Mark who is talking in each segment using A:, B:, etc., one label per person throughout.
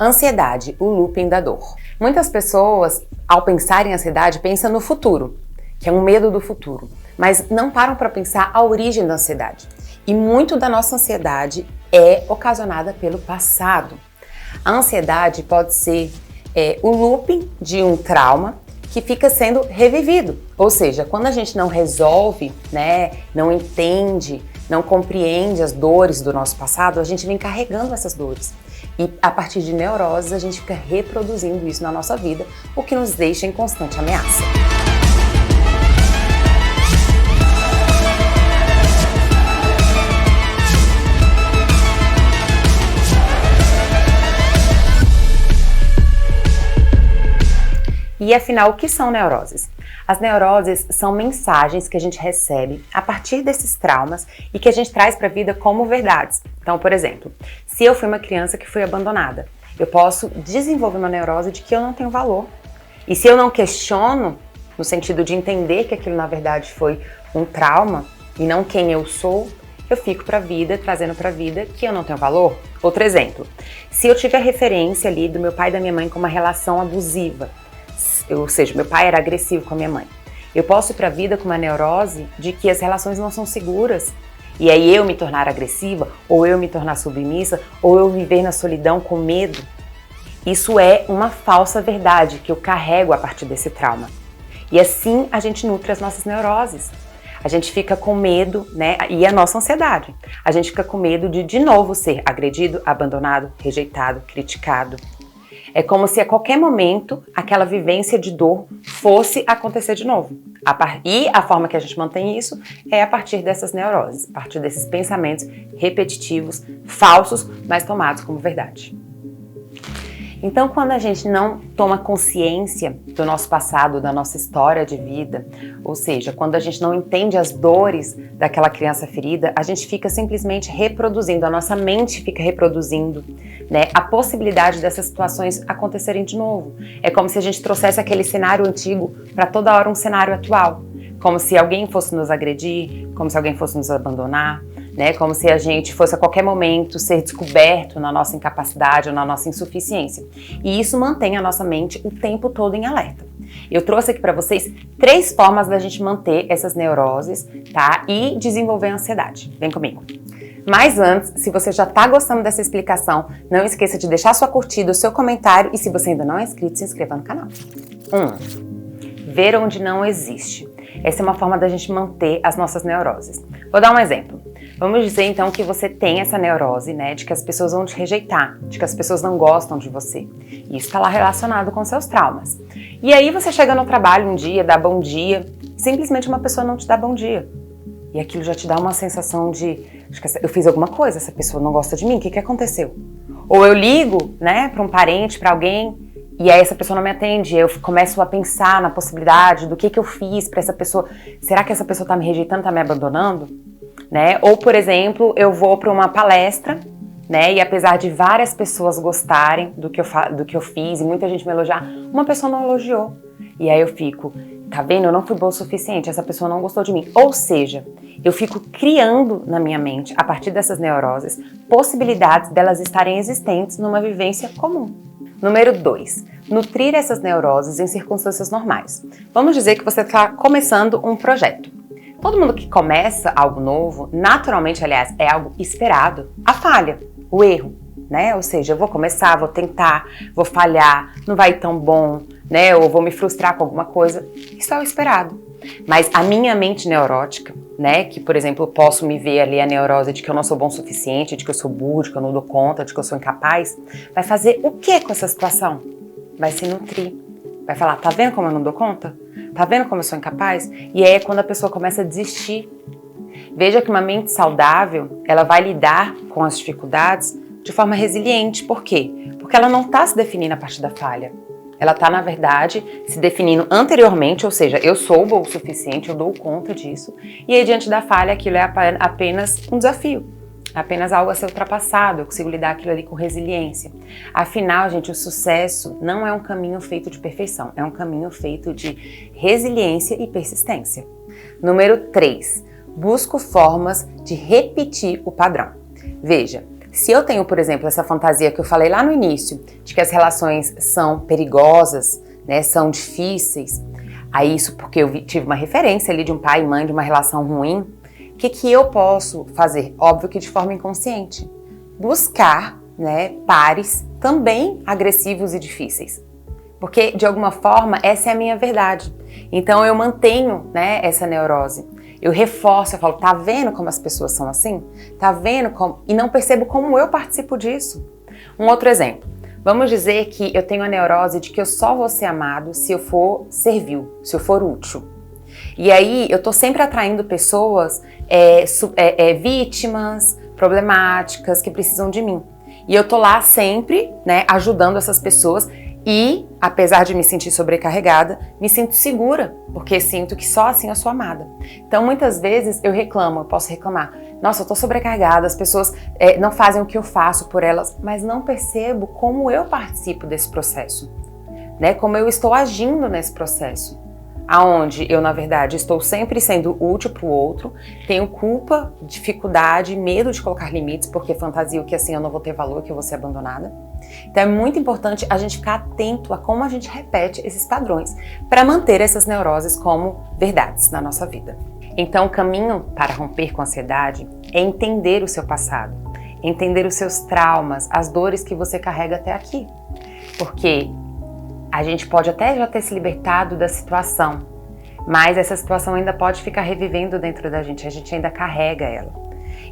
A: Ansiedade, o looping da dor. Muitas pessoas, ao pensar em ansiedade, pensam no futuro, que é um medo do futuro, mas não param para pensar a origem da ansiedade. E muito da nossa ansiedade é ocasionada pelo passado. A ansiedade pode ser o looping de um trauma que fica sendo revivido. Ou seja, quando a gente não resolve, não entende, não compreende as dores do nosso passado, a gente vem carregando essas dores. E a partir de neuroses, a gente fica reproduzindo isso na nossa vida, o que nos deixa em constante ameaça. E afinal, o que são neuroses? As neuroses são mensagens que a gente recebe a partir desses traumas e que a gente traz para a vida como verdades. Então, por exemplo, se eu fui uma criança que foi abandonada, eu posso desenvolver uma neurose de que eu não tenho valor. E se eu não questiono, no sentido de entender que aquilo na verdade foi um trauma e não quem eu sou, eu fico para a vida, trazendo para a vida que eu não tenho valor. Outro exemplo, se eu tiver referência ali do meu pai e da minha mãe com uma relação abusiva, ou seja, meu pai era agressivo com a minha mãe. Eu posso ir para a vida com uma neurose de que as relações não são seguras. E aí eu me tornar agressiva, ou eu me tornar submissa, ou eu viver na solidão com medo. Isso é uma falsa verdade que eu carrego a partir desse trauma. E assim a gente nutre as nossas neuroses. A gente fica com medo, e a nossa ansiedade. A gente fica com medo de novo ser agredido, abandonado, rejeitado, criticado. É como se a qualquer momento aquela vivência de dor fosse acontecer de novo. E a forma que a gente mantém isso é a partir dessas neuroses, a partir desses pensamentos repetitivos, falsos, mas tomados como verdade. Então, quando a gente não toma consciência do nosso passado, da nossa história de vida, ou seja, quando a gente não entende as dores daquela criança ferida, a gente fica simplesmente reproduzindo, a nossa mente fica reproduzindo, a possibilidade dessas situações acontecerem de novo. É como se a gente trouxesse aquele cenário antigo para toda hora um cenário atual, como se alguém fosse nos agredir, como se alguém fosse nos abandonar, como se a gente fosse a qualquer momento ser descoberto na nossa incapacidade ou na nossa insuficiência. E isso mantém a nossa mente o tempo todo em alerta. Eu trouxe aqui para vocês 3 formas da gente manter essas neuroses, e desenvolver a ansiedade. Vem comigo. Mas antes, se você já está gostando dessa explicação, não esqueça de deixar sua curtida, o seu comentário e se você ainda não é inscrito, se inscreva no canal. 1. Ver onde não existe. Essa é uma forma da gente manter as nossas neuroses. Vou dar um exemplo. Vamos dizer então que você tem essa neurose, de que as pessoas vão te rejeitar, de que as pessoas não gostam de você. E isso está lá relacionado com seus traumas. E aí você chega no trabalho um dia, dá bom dia, simplesmente uma pessoa não te dá bom dia. E aquilo já te dá uma sensação de, acho que eu fiz alguma coisa, essa pessoa não gosta de mim, o que aconteceu? Ou eu ligo, para um parente, para alguém, e aí essa pessoa não me atende, eu começo a pensar na possibilidade do que eu fiz para essa pessoa. Será que essa pessoa está me rejeitando, está me abandonando? Ou, por exemplo, eu vou para uma palestra, e apesar de várias pessoas gostarem do que eu fiz e muita gente me elogiar, uma pessoa não elogiou. E aí eu fico, tá vendo? Eu não fui boa o suficiente, essa pessoa não gostou de mim. Ou seja, eu fico criando na minha mente, a partir dessas neuroses, possibilidades delas estarem existentes numa vivência comum. Número 2. Nutrir essas neuroses em circunstâncias normais. Vamos dizer que você está começando um projeto. Todo mundo que começa algo novo, naturalmente, aliás, é algo esperado, a falha, o erro, Ou seja, eu vou começar, vou tentar, vou falhar, não vai ir tão bom, Ou vou me frustrar com alguma coisa. Isso é o esperado. Mas a minha mente neurótica, que, por exemplo, eu posso me ver ali a neurose de que eu não sou bom o suficiente, de que eu sou burro, de que eu não dou conta, de que eu sou incapaz, vai fazer o que com essa situação? Vai se nutrir. Vai falar, tá vendo como eu não dou conta? Tá vendo como eu sou incapaz? E aí é quando a pessoa começa a desistir. Veja que uma mente saudável, ela vai lidar com as dificuldades de forma resiliente. Por quê? Porque ela não está se definindo a partir da falha. Ela está, na verdade, se definindo anteriormente, ou seja, eu sou bom o suficiente, eu dou conta disso. E aí, diante da falha, aquilo é apenas um desafio. Apenas algo a ser ultrapassado, eu consigo lidar aquilo ali com resiliência. Afinal, gente, o sucesso não é um caminho feito de perfeição, é um caminho feito de resiliência e persistência. Número 3, busco formas de repetir o padrão. Veja, Se eu tenho, por exemplo, essa fantasia que eu falei lá no início, de que as relações são perigosas, né, são difíceis, aí isso porque eu tive uma referência ali de um pai e mãe, de uma relação ruim, o que eu posso fazer? Óbvio que de forma inconsciente. Buscar, né, pares também agressivos e difíceis. Porque, de alguma forma, essa é a minha verdade. Então, eu mantenho, né, essa neurose. Eu reforço, eu falo, tá vendo como as pessoas são assim? Tá vendo como... E não percebo como eu participo disso. Um outro exemplo. Vamos dizer que eu tenho a neurose de que eu só vou ser amado se eu for servil, se eu for útil. E aí, eu tô sempre atraindo pessoas vítimas, problemáticas, que precisam de mim. E eu tô lá sempre, né, ajudando essas pessoas e, apesar de me sentir sobrecarregada, me sinto segura, porque sinto que só assim eu sou amada. Então, muitas vezes eu reclamo, eu posso reclamar. Nossa, eu tô sobrecarregada, as pessoas não fazem o que eu faço por elas, mas não percebo como eu participo desse processo, né? Como eu estou agindo nesse processo. Aonde eu, na verdade, estou sempre sendo útil para o outro, tenho culpa, dificuldade, medo de colocar limites, porque fantasio que assim eu não vou ter valor, que eu vou ser abandonada. Então é muito importante a gente ficar atento a como a gente repete esses padrões, para manter essas neuroses como verdades na nossa vida. Então o caminho para romper com a ansiedade é entender o seu passado, entender os seus traumas, as dores que você carrega até aqui. Porque a gente pode até já ter se libertado da situação, mas essa situação ainda pode ficar revivendo dentro da gente, a gente ainda carrega ela.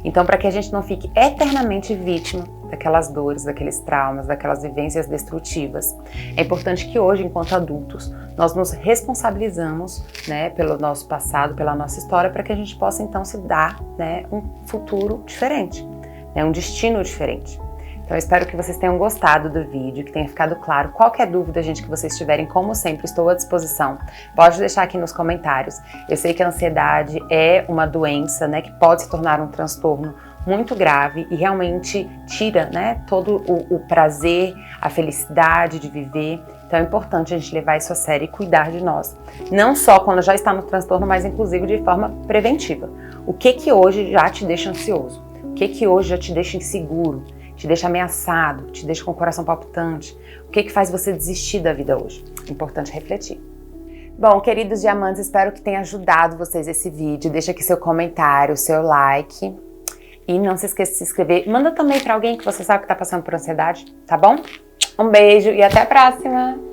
A: Então, para que a gente não fique eternamente vítima daquelas dores, daqueles traumas, daquelas vivências destrutivas, é importante que hoje, enquanto adultos, nós nos responsabilizamos, né, pelo nosso passado, pela nossa história, para que a gente possa então se dar, né, um futuro diferente, né, um destino diferente. Então eu espero que vocês tenham gostado do vídeo, que tenha ficado claro. Qualquer dúvida, gente, que vocês tiverem, como sempre, estou à disposição. Pode deixar aqui nos comentários. Eu sei que a ansiedade é uma doença, né, que pode se tornar um transtorno muito grave e realmente tira, né, todo o prazer, a felicidade de viver. Então é importante a gente levar isso a sério e cuidar de nós. Não só quando já está no transtorno, mas inclusive de forma preventiva. O que hoje já te deixa ansioso? O que hoje já te deixa inseguro? Te deixa ameaçado, te deixa com o coração palpitante? O que faz você desistir da vida hoje? Importante refletir. Bom, queridos diamantes, espero que tenha ajudado vocês esse vídeo. Deixa aqui seu comentário, seu like. E não se esqueça de se inscrever. Manda também para alguém que você sabe que está passando por ansiedade, tá bom? Um beijo e até a próxima!